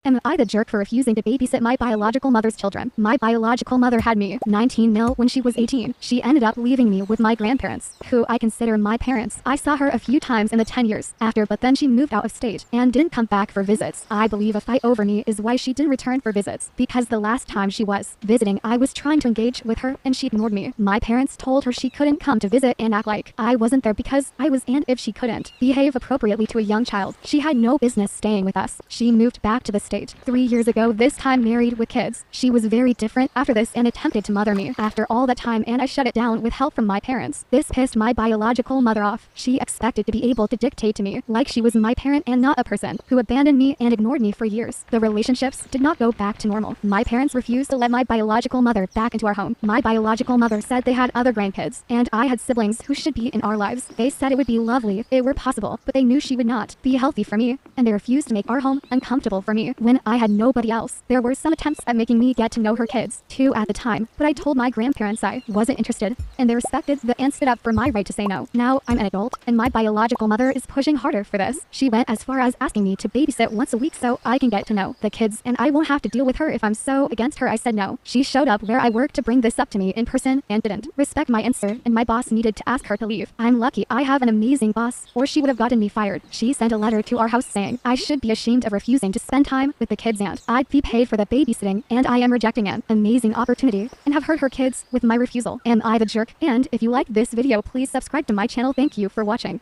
Am I the jerk for refusing to babysit my biological mother's children? My biological mother had me 19 mil when she was 18. She ended up leaving me with my grandparents, who I consider my parents. I saw her a few times in the 10 years after, but then she moved out of state and didn't come back for visits. I believe a fight over me is why she didn't return for visits, because the last time she was visiting, I was trying to engage with her and she ignored me. My parents told her she couldn't come to visit and act like I wasn't there because I was, and if she couldn't behave appropriately to a young child, she had no business staying with us. She moved back to the state 3 years ago, this time married with kids. She was very different after this and attempted to mother me after all that time, and I shut it down with help from my parents. This pissed my biological mother off. She expected to be able to dictate to me like she was my parent and not a person who abandoned me and ignored me for years. The relationships did not go back to normal. My parents refused to let my biological mother back into our home. My biological mother said they had other grandkids and I had siblings who should be in our lives. They said it would be lovely if it were possible, but they knew she would not be healthy for me, and they refused to make our home uncomfortable for me when I had nobody else. There were some attempts at making me get to know her kids too at the time, but I told my grandparents I wasn't interested, and they respected that and stood up for my right to say no. Now I'm an adult, and my biological mother is pushing harder for this. She went as far as asking me to babysit once a week so I can get to know the kids and I won't have to deal with her if I'm so against her. I said no. She showed up where I work to bring this up to me in person and didn't respect my answer, and my boss needed to ask her to leave. I'm lucky I have an amazing boss, or she would have gotten me fired. She sent a letter to our house saying I should be ashamed of refusing to spend time with the kids and I'd be paid for the babysitting, and I am rejecting an amazing opportunity and have hurt her kids with my refusal. Am I the jerk? And if you like this video, please subscribe to my channel. Thank you for watching.